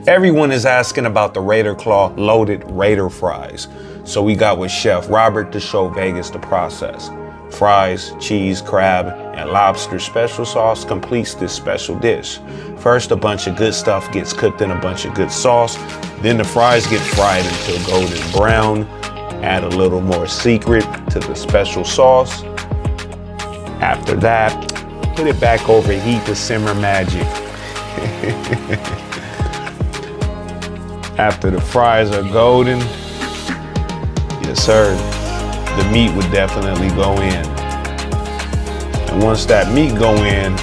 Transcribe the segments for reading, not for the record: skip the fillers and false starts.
Everyone is asking about the Raider Claw loaded Raider fries. So we got with Chef Robert to show Vegas the process. Fries, cheese, crab, and lobster special sauce completes this special dish. First, a bunch of good stuff gets cooked in a bunch of good sauce. Then the fries get fried until golden brown. Add a little more secret to the special sauce. After that, put it back over heat to simmer magic. After the fries are golden, yes sir, the meat would definitely go in. And once that meat go in,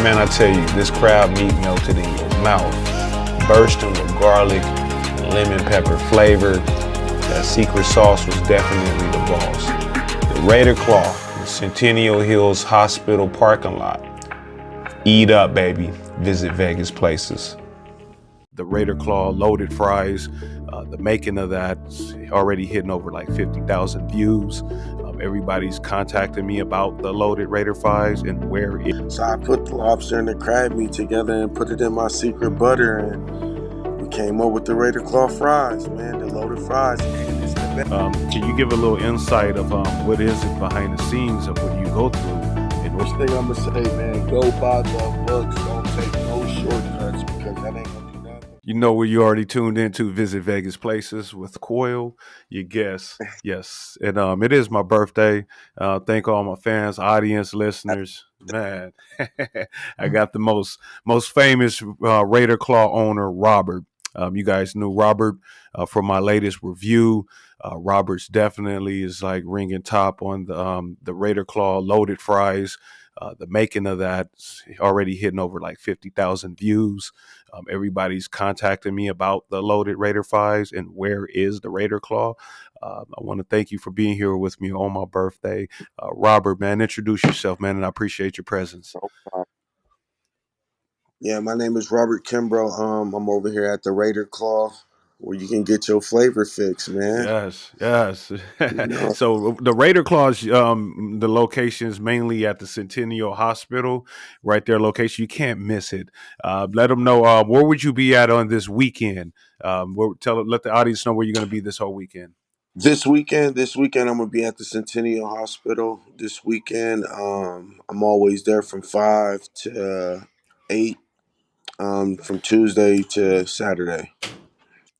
man, I tell you, this crab meat melted in your mouth, bursting with garlic and lemon pepper flavor. That secret sauce was definitely the boss. The Raider Claw, the Centennial Hills Hospital parking lot. Eat up, baby. Visit Vegas Places. The Raider Claw loaded fries, the making of that's already hitting over like 50,000 views. Everybody's contacting me about the loaded Raider fries and where it. So I put the lobster and the crab meat together and put it in my secret butter, and we came up with the Raider Claw fries, man, the loaded fries. And it's the best. Can you give a little insight of what is it behind the scenes of what you go through? And First thing I'm gonna say, man, go by the books. Don't take no shortcuts, because that ain't gonna do nothing. you know where you already tuned into Visit Vegas Places with Coil, your guest. Yes. And it is my birthday. Thank all my fans, audience, listeners. Man, I got the most famous Raider Claw owner, Robert. You guys knew Robert from my latest review. Robert's definitely is like ringing top on the Raider Claw loaded fries. The making of that's already hitting over like 50,000 views. Everybody's contacting me about the loaded Raider fries and where is the Raider Claw. I want to thank you for being here with me on my birthday. Robert, man, introduce yourself, man, and I appreciate your presence. Yeah, my name is Robert Kimbrough. I'm over here at the Raider Claw, where you can get your flavor fix, man. Yes, yes. You know, So the Raider Claws, the location is mainly at the Centennial Hospital, right there. Location, you can't miss it. Let them know where would you be at on this weekend. Let the audience know where you're going to be this whole weekend. this weekend, I'm gonna be at the Centennial Hospital. This weekend, I'm always there from 5 to 8, from Tuesday to Saturday.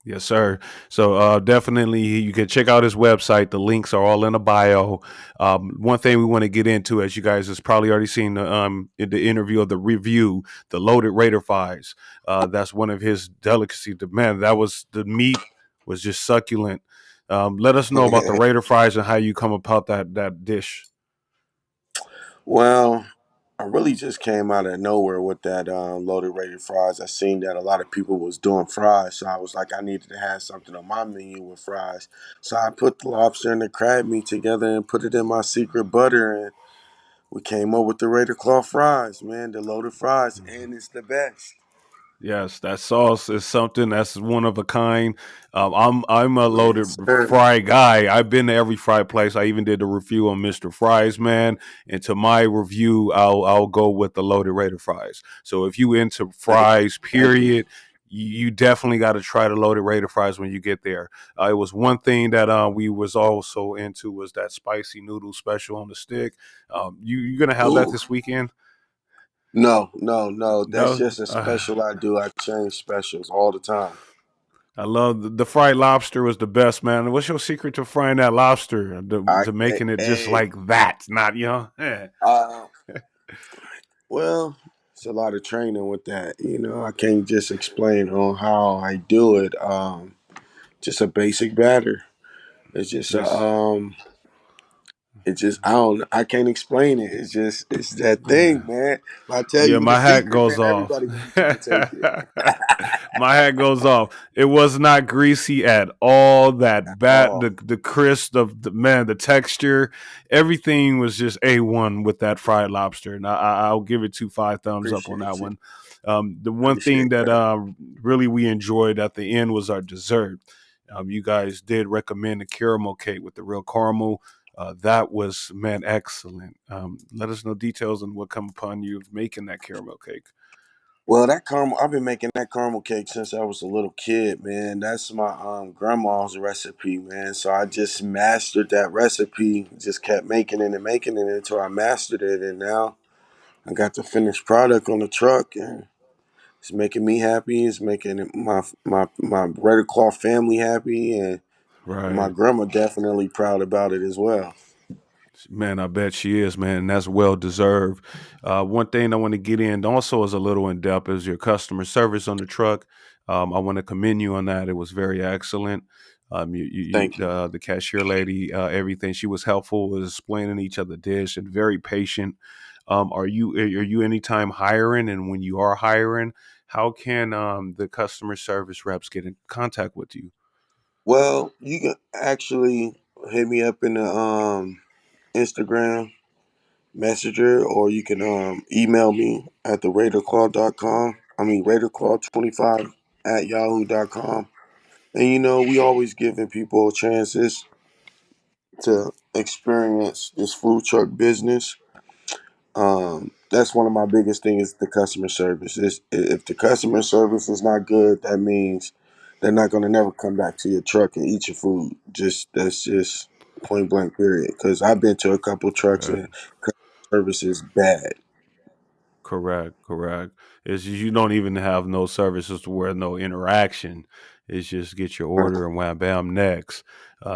Yes, sir. So definitely, you can check out his website. The links are all in the bio. One thing we want to get into, as you guys has probably already seen in the interview of the review, the loaded Raider fries. That's one of his delicacies. Man, that was the meat was just succulent. Let us know about the Raider fries and how you come about that dish. Well, I really just came out of nowhere with that loaded rated fries. I seen that a lot of people was doing fries, so I was like, I needed to have something on my menu with fries. So I put the lobster and the crab meat together and put it in my secret butter, and we came up with the Raider Claw fries, man, the loaded fries, and it's the best. Yes, that sauce is something that's one of a kind. I'm a loaded Yes, sir. fry guy. I've been to every fry place. I even did a review on Mr. Fries, man. And to my review, I'll go with the loaded Raider fries. So if you into Thank you. fries, Thank you. period, you definitely got to try the loaded Raider fries when you get there. It was one thing that we was also into was that spicy noodle special on the stick. You gonna have that Ooh. this weekend? No, no, no. That's No. just a special I do. I change specials all the time. I love the fried lobster was the best, man. What's your secret to frying that lobster? I To making it just hey, like that, not yeah. uh, well, it's a lot of training with that. I can't just explain on how I do it. Just a basic batter. It's just Just I can't explain it. It's that thing, man. If I tell yeah, you the my hat secret, goes man, off. everybody gonna try to take it. My hat goes off. It was not greasy at all. That Oh, the crisp of the man, the texture, everything was just A1 with that fried lobster, and I'll give it 5 thumbs up on that appreciate you. one. The one thing Appreciate that that. really we enjoyed at the end was our dessert. You guys did recommend the caramel cake with the real caramel. That was man excellent. Let us know details on what come upon you of making that caramel cake. Well, that caramel, I've been making that caramel cake since I was a little kid, man. That's my grandma's recipe, man. So I just mastered that recipe, just kept making it until I mastered it. And now I got the finished product on the truck, and it's making me happy. It's making my Red Claw family happy, and my Right. grandma definitely proud about it as well. Man, I bet she is, man. And that's well deserved. One thing I want to get in also is a little in depth is your customer service on the truck. I want to commend you on that. It was very excellent. Thank you. The cashier lady, everything she was helpful, was explaining each other dish and very patient. Are you anytime hiring? And when you are hiring, how can the customer service reps get in contact with you? Well, you can actually hit me up in the Instagram Messenger, or you can email me at the raiderclaw.com. I mean, raiderclaw25 at yahoo.com. And we always giving people chances to experience this food truck business. That's one of my biggest things is the customer service. If the customer service is not good, that means they're not going to never come back to your truck and eat your food. Just that's just point blank period. Because I've been to a couple trucks Correct. and customer service is bad. Correct, correct. It's just you don't even have no services to where no interaction. It's just get your order and wham bam next.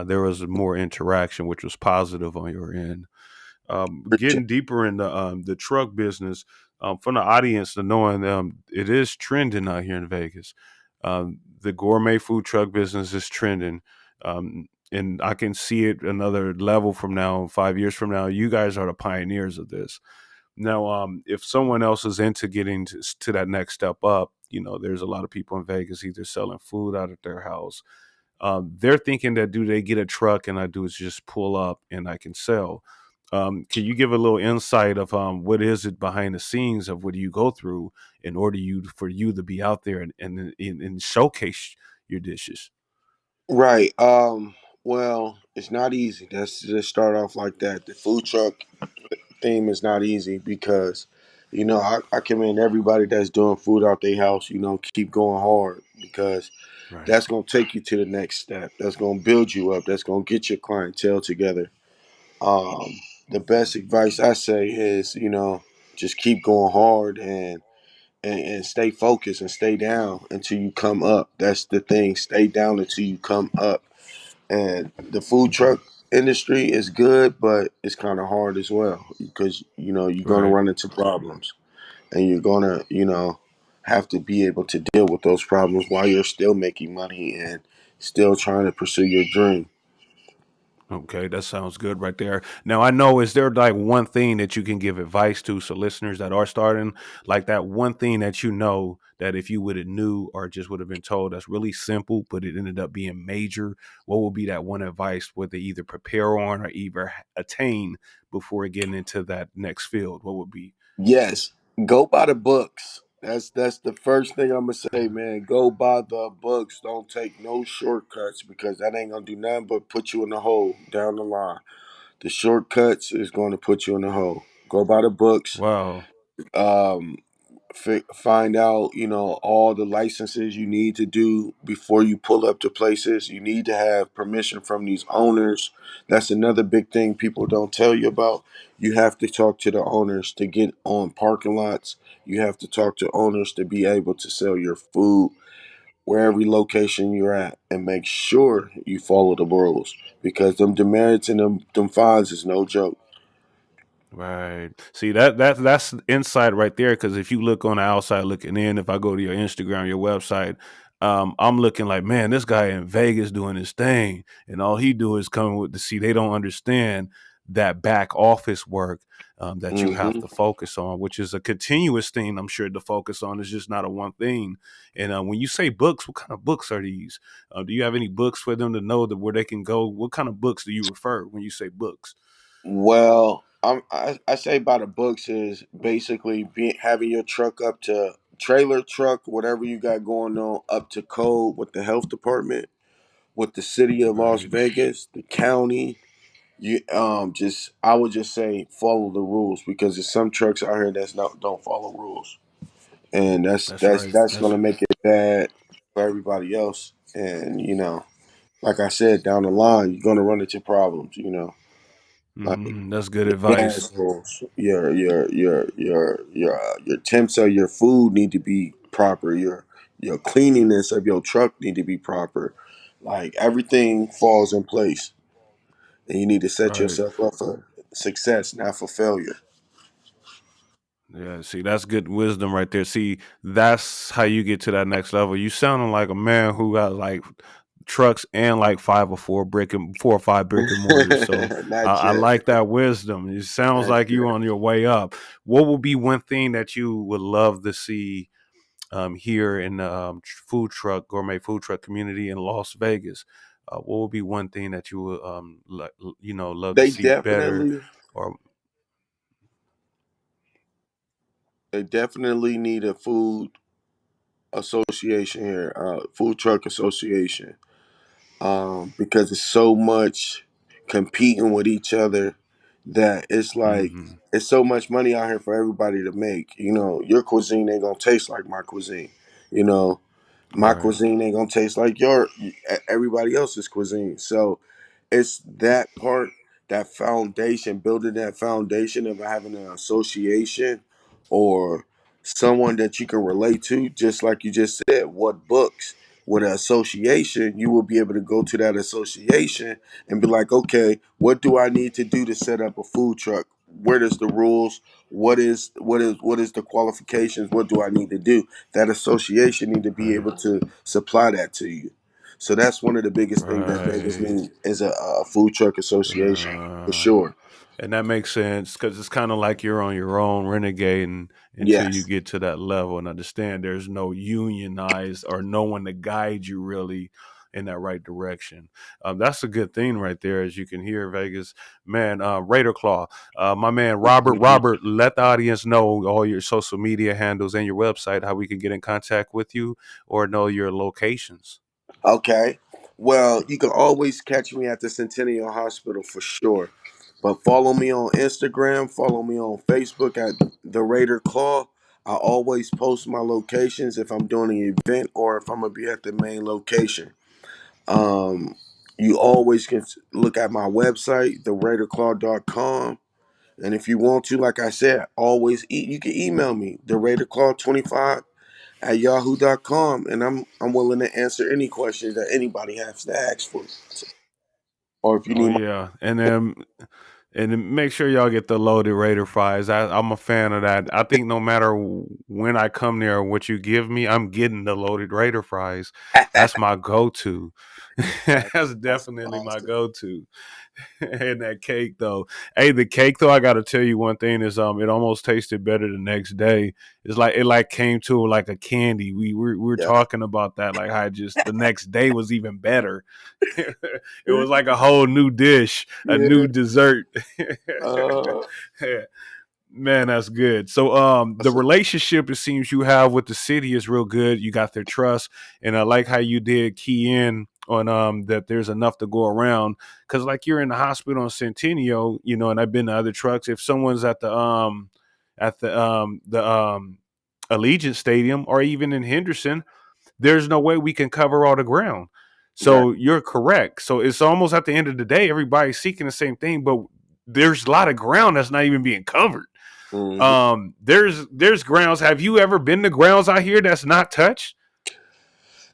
There was more interaction, which was positive on your end. Getting deeper in the truck business, from the audience to knowing it is trending out here in Vegas. The gourmet food truck business is trending. And I can see it another level from now, 5 years from now. You guys are the pioneers of this. Now, if someone else is into getting to that next step up, there's a lot of people in Vegas either selling food out of their house. They're thinking that do they get a truck and I do is just pull up and I can sell. Can you give a little insight of what is it behind the scenes of what do you go through in order for you to be out there and showcase your dishes? Right. Well, it's not easy. Let's just start off like that. The food truck theme is not easy because, I commend everybody that's doing food out their house. Keep going hard because Right, that's gonna take you to the next step. That's gonna build you up. That's gonna get your clientele together. Um, the best advice I say is, just keep going hard and stay focused and stay down until you come up. That's the thing. Stay down until you come up. And the food truck industry is good, but it's kind of hard as well because you're gonna right. run into problems, and you're gonna have to be able to deal with those problems while you're still making money and still trying to pursue your dream. Okay, that sounds good right there. Now, I know, is there like one thing that you can give advice to so listeners that are starting, like that one thing that that if you would have knew or just would have been told that's really simple, but it ended up being major, what would be that one advice where they either prepare on or either attain before getting into that next field? What would be? Yes, go by the books. That's the first thing I'm gonna say, man. Go by the books. Don't take no shortcuts because that ain't gonna do nothing but put you in the hole down the line. The shortcuts is going to put you in the hole. Go by the books. Wow. Um, find out all the licenses you need to do before you pull up to places. You need to have permission from these owners. That's another big thing people don't tell you about. You have to talk to the owners to get on parking lots. You have to talk to owners to be able to sell your food wherever location you're at, and make sure you follow the rules because them demerits and them fines is no joke. Right. See that's insight right there. Because if you look on the outside looking in, if I go to your Instagram, your website, I'm looking like, man, this guy in Vegas doing his thing, and all he do is come with the see. They don't understand that back office work that you have Hmm. to focus on, which is a continuous thing. I'm sure to focus on is just not a one thing. And when you say books, what kind of books are these? Do you have any books for them to know that where they can go? What kind of books do you refer when you say books? Well, I say by the books is basically having your truck up to trailer truck, whatever you got going on, up to code with the health department, with the city of Las Right. Vegas, the county. You just I would just say follow the rules because there's some trucks out here that's not don't follow rules. and That's right. that's That's gonna make it bad for everybody else. And like I said, down the line, you're gonna run into problems. Like that's good advice. gas holes, your temps of your food need to be proper. Your cleanliness of your truck need to be proper. Like everything falls in place, and you need to set Right. yourself up for success, not for failure. Yeah, see, that's good wisdom right there. See, that's how you get to that next level. You sounding like a man who got like trucks and like 4 or 5 brick and mortars. So Not I yet. like that wisdom. It sounds Not like you yet. on your way up. What would be one thing that you would love to see here in the gourmet food truck community in Las Vegas? What would be one thing that you would love to They see better? definitely Or they definitely need a food association here, food truck association, because it's so much competing with each other that it's like hmm it's so much money out here for everybody to make. Your cuisine ain't gonna taste like my cuisine. You know, my right, cuisine ain't gonna taste like your everybody else's cuisine. So it's that part, that foundation, building that foundation of having an association or someone that you can relate to, just like you just said, what books. With an association, you will be able to go to that association and be like, okay, what do I need to do to set up a food truck? Where does the rules? What is the qualifications? What do I need to do? That association need to be right. able to supply that to you. So that's one of the biggest things that Vegas Right. needs is a food truck association for Uh, sure. and that makes sense because it's kind of like you're on your own renegading until you Yes. get to that level and understand there's no unionized or no one to guide you really in that right direction. That's a good thing right there, as you can hear, Vegas. Man, Raider Claw, my man Robert, let the audience know all your social media handles and your website, how we can get in contact with you or know your locations. Okay. Well, you can always catch me at the Centennial Hospital for sure. But follow me on Instagram, follow me on Facebook at the Raider Claw. I always post my locations if I'm doing an event or if I'm gonna be at the main location. Um, you always can look at my website, theraiderclaw.com. And if you want to, like I said, always eat. You can email me, theraiderclaw25@yahoo.com, and I'm willing to answer any questions that anybody has to ask for. Or if you Oh need yeah, and then make sure y'all get the loaded Raider fries. I'm a fan of that. I think no matter when I come there or what you give me, I'm getting the loaded Raider fries. my That's my go-to. That's that's definitely my awesome. go-to. And that cake though. Hey, the cake though, I gotta tell you one thing is it almost tasted better the next day. It's like it like came to like a candy. We were Yeah. talking about that, like how just the next day was even better. It was like a whole new dish, a Yeah. new dessert. Uh, Man, that's good. So, the so, relationship it seems you have with the city is real good. You got their trust, and I like how you did key in on that. There's enough to go around because, like, you're in the hospital in Centennial, and I've been to other trucks. If someone's at the Allegiant Stadium or even in Henderson, there's no way we can cover all the ground. right. So you're correct. So it's almost at the end of the day, everybody's seeking the same thing, but there's a lot of ground that's not even being covered. hmm There's grounds. Have you ever been to grounds out here that's not touched?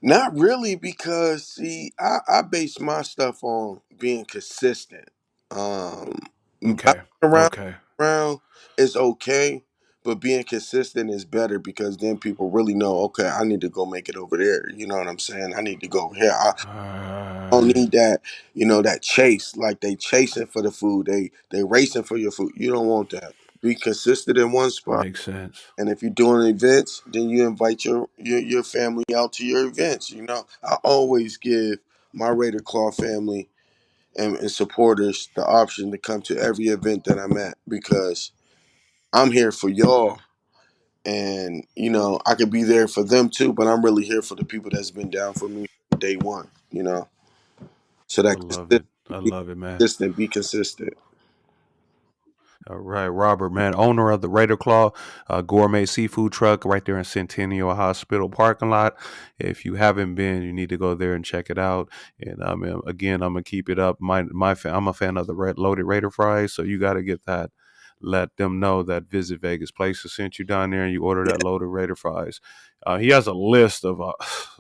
Not really, because see, I base my stuff on being consistent. Um, Bouncing Okay. around Okay. around is okay, but being consistent is better because then people really know. Okay, I need to go make it over there. You know what I'm saying? I need to go here. I All don't right. need that. That chase, like they chasing for the food. They racing for your food. You don't want that. Be consistent in one spot. Makes sense. And if you're doing events, then you invite your family out to your events. I always give my Raider Claw family and supporters the option to come to every event that I'm at because I'm here for y'all. And I could be there for them too, but I'm really here for the people that's been down for me from day one. So I that love it. I love it, man. be consistent. All right, Robert, man, owner of the Raider Claw Gourmet Seafood Truck right there in Centennial Hospital parking lot. If you haven't been, you need to go there and check it out. And again, I'm gonna keep it up. I'm a fan of the loaded Raider fries, so you got to get that. Let them know that Visit Vegas Places sent you down there, and you order Yeah, that loaded Raider fries. He has a list of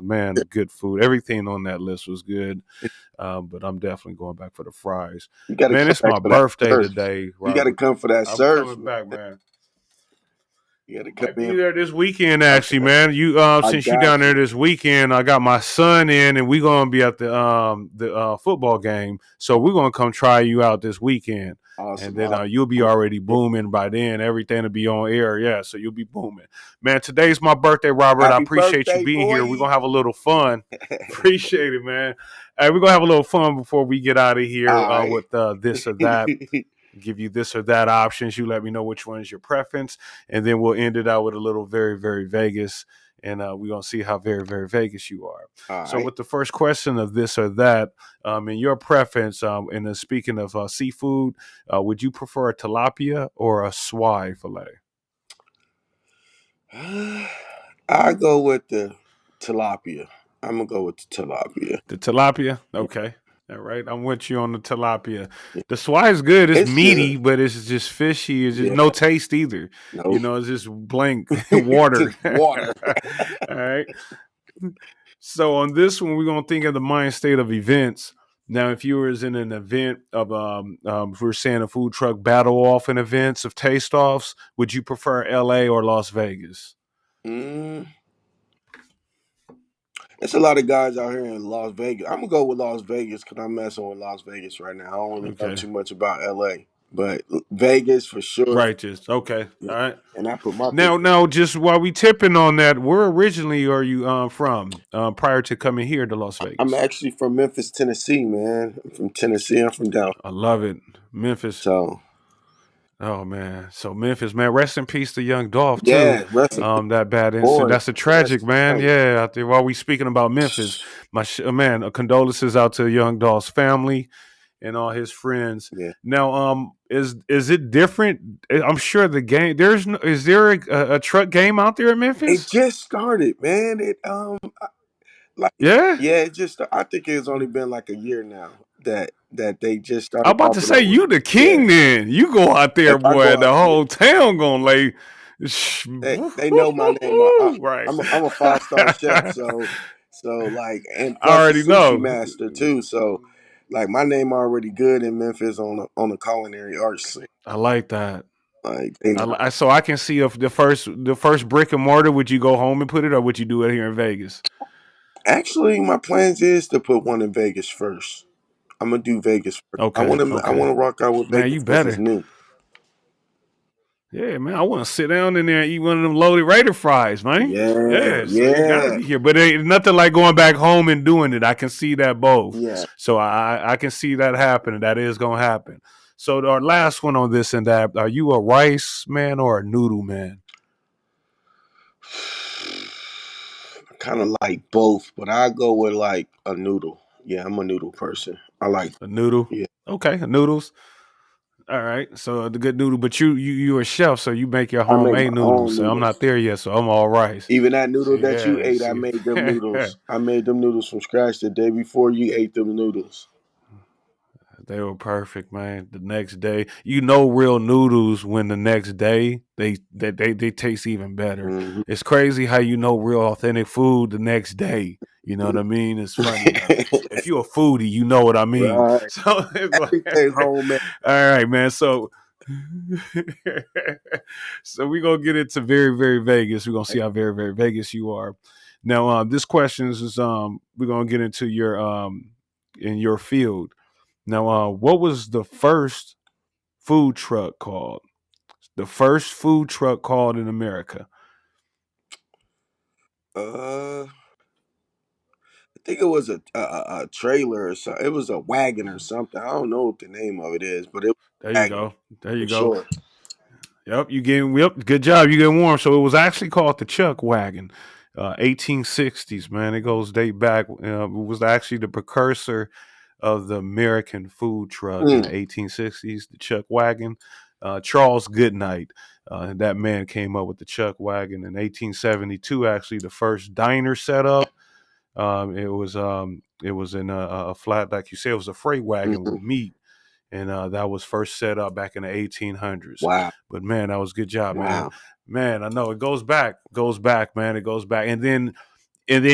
man, good food. Everything on that list was good. But I'm definitely going back for the fries. you got to Man, come it's back my for that birthday surf. today, You got to Robert. come for that I'm surf, coming man. back, man. You got to come Might be in. there this weekend, actually, Okay, man. You I since you down got there you. this weekend, I got my son in, and we gonna be at the football game. So we're gonna come try you out this weekend, and Awesome. then Awesome. you'll be already booming by then. Everything will be on air, yeah. So you'll be booming, man. Today's my birthday, Robert. I Happy appreciate you birthday, being here. We're boy. gonna have a little fun. Appreciate it, man. Hey, we're gonna have a little fun before we get out of here All right. with this or that. Give you this or that options. You let me know which one is your preference, and then we'll end it out with a little very, very Vegas, and we're gonna see how very, very Vegas you are. All So, right. with the first question of this or that, in your preference, and then speaking of seafood, would you prefer a tilapia or a swai fillet? I go with the tilapia. I'm gonna go with the tilapia. The tilapia, Yeah, okay. All right, I'm with you on the tilapia. yeah. The swai is good. It's It's good. meaty, but it's just fishy. It's just Yeah. no taste either. Nope. It's just blank water. Just water. All right. So on this one, we're gonna think of the mind state of events. Now, if you was in an event of if we're saying a food truck battle off in events of taste offs, would you prefer L.A. or Las Vegas? mm, It's a lot of guys out here in Las Vegas. I'm gonna go with Las Vegas because I'm messing with Las Vegas right now. I don't really know Okay, too much about LA, but Vegas for sure. righteous. Okay, Yeah. all right. And I put my Now, pick. now, just while we tipping on that, where originally are you from? Prior to coming here to Las I'm Vegas, actually from Memphis, Tennessee, man. I'm from Tennessee. I'm from down. I love it, Memphis. So Oh man, so Memphis, man, rest in peace to young Dolph too. yeah, wrestling That bad incident. boy, That's a tragic, rest man. right. Yeah, out there. While we speaking about Memphis, man, condolences out to young Dolph's family and all his friends. Yeah, Now, is it different? I'm sure the game. There's no. Is there a truck game out there in it Memphis? just started, man. Like Yeah, yeah, it just. I think it's only been like a year now that they just I'm started about to popping say up with you it. the Yeah, king. Then you go out there, if I boy. go The out there. whole town gonna lay. They know my name. Right. I'm a 5-star chef, so like, and I plus a already sushi know. master too. So like my name already good in Memphis on the culinary arts scene. I like that. Like they know. So I can see if the first brick and mortar. Would you go home and put it, or would you do it here in Vegas? Actually, my plans is to put one in Vegas first. I'm gonna do Vegas first. Okay, I okay, want to rock out with man, you Vegas because it's better. new. Yeah, man, I want to sit down in there and eat one of them loaded Raider fries, man. Yeah, Yeah, so you got to yeah, be here, but ain't nothing like going back home and doing it. I can see that both, yeah. so I can see that happening. That is gonna happen. So our last one on this and that: are you a rice man or a noodle man? I kind of like both, but I go with like a noodle. Yeah, I'm a noodle person. I like. A noodle. Yeah, Okay, noodles. All right, so the good noodle, but you're a chef, so you make your I make homemade my noodles. own So I'm noodles. not there yet, so I'm all rice. Even that noodle See, that you yeah, ate, I see, made them noodles. I made them noodles from scratch the day before you ate them noodles. they were perfect, man. The next day, real noodles when the next day they taste even better. Hmm. It's crazy how real authentic food the next day. You know what I mean? It's funny though. If you're a foodie, you know what I mean. Right. So it's like, Everything homemade. all right, man. So so we're gonna get into very, very Vegas. We're gonna see how very, very Vegas you are. Now, this question is we're gonna get into your in your field. Now, what was the first food truck called? The first food truck called in America. I think it was a trailer or something. It was a wagon or something. I don't know what the name of it is, but it was There a you wagon go. There you for go. sure. Yep, you getting yep. Good job. You getting warm. So it was actually called the Chuck Wagon. 1860s, man. It goes date back. It was actually the precursor of the American food truck in Mm. the 1860s, the Chuck Wagon. Charles Goodnight. That man came up with the chuck wagon in 1872. Actually, the first diner set up. It was in a flat, like you said, it was a freight wagon Hmm. with meat, and that was first set up back in the 1800s. Wow. But man, that was a good job, man. Wow. Man, I know it goes back, man. It goes back, and then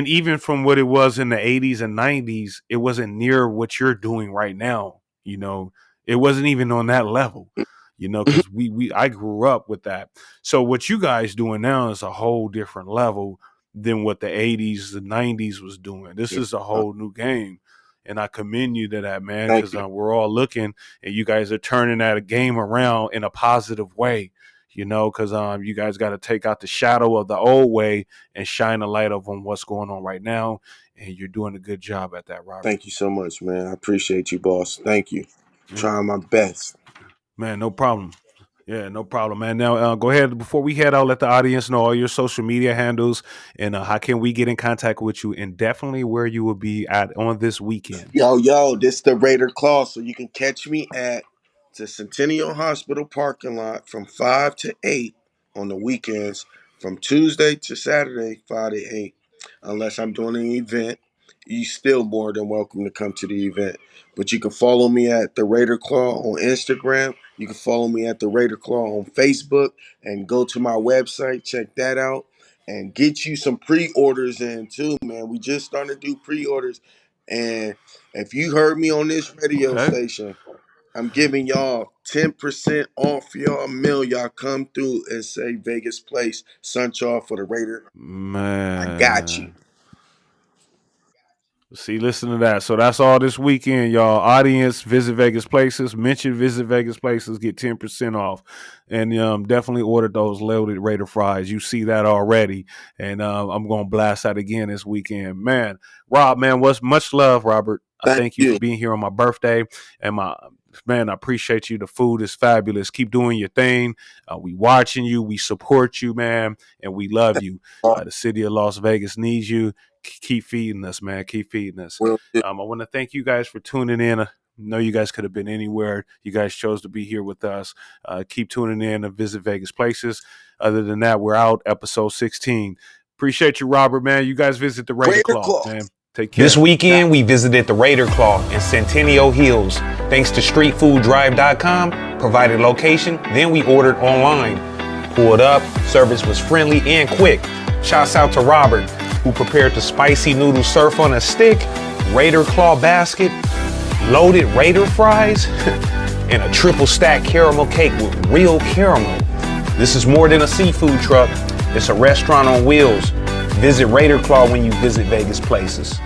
even from what it was in the 80s and 90s, it wasn't near what you're doing right now. It wasn't even on that level. Because I grew up with that. So what you guys doing now is a whole different level than what the 80s, the 90s was doing. This Yeah. is a whole new game. And I commend you to that, man, Thank because you. we're all looking and you guys are turning that game around in a positive way, because you guys got to take out the shadow of the old way and shine a light on what's going on right now. And you're doing a good job at that, Robert. Thank you so much, man. I appreciate you, boss. Thank you. Yeah, Trying my best. man, no problem. Yeah, no problem, man. Now, go ahead. Before we head out, let the audience know all your social media handles and how can we get in contact with you and definitely where you will be at on this weekend. Yo, this the Raider Claw, so you can catch me at the Centennial Hospital parking lot from 5 to 8 on the weekends, from Tuesday to Saturday, 5 to 8. Unless I'm doing an event, you still more than welcome to come to the event. But you can follow me at the Raider Claw on Instagram. You can follow me at the Raider Claw on Facebook and go to my website, check that out, and get you some pre-orders in too, man. We just starting to do pre-orders. And if you heard me on this radio Okay, station, I'm giving y'all 10% off y'all meal. Y'all come through and say Vegas Place, Sunchar for the Raider. I got you. man. See, listen to that. So that's all this weekend, y'all. Audience, visit Vegas Places. Mention Visit Vegas Places, get 10% off. And definitely order those loaded Raider fries. You see that already. And I'm going to blast that again this weekend. Man, Rob, man, what's much love, Robert. I Thank thank you for you. being here on my birthday. And man, I appreciate you. The food is fabulous. Keep doing your thing. We watching you. We support you, man. And we love you. The city of Las Vegas needs you. Keep feeding us, man. Keep feeding us. Will do. I want to thank you guys for tuning in. I know you guys could have been anywhere. You guys chose to be here with us. Keep tuning in and visit Vegas Places. Other than that, we're out. Episode 16. Appreciate you, Robert, man. You guys visit the Raider Raider Claw, Claw. man. Take This care. weekend, we visited the Raider Claw in Centennial Hills. Thanks to StreetFoodDrive.com, provided location, then we ordered online. Pulled up, service was friendly and quick. Shouts out to Robert, who prepared the spicy noodle surf on a stick, Raider Claw basket, loaded Raider fries, and a triple stack caramel cake with real caramel. This is more than a seafood truck. It's a restaurant on wheels. Visit Raider Claw when you visit Vegas Places.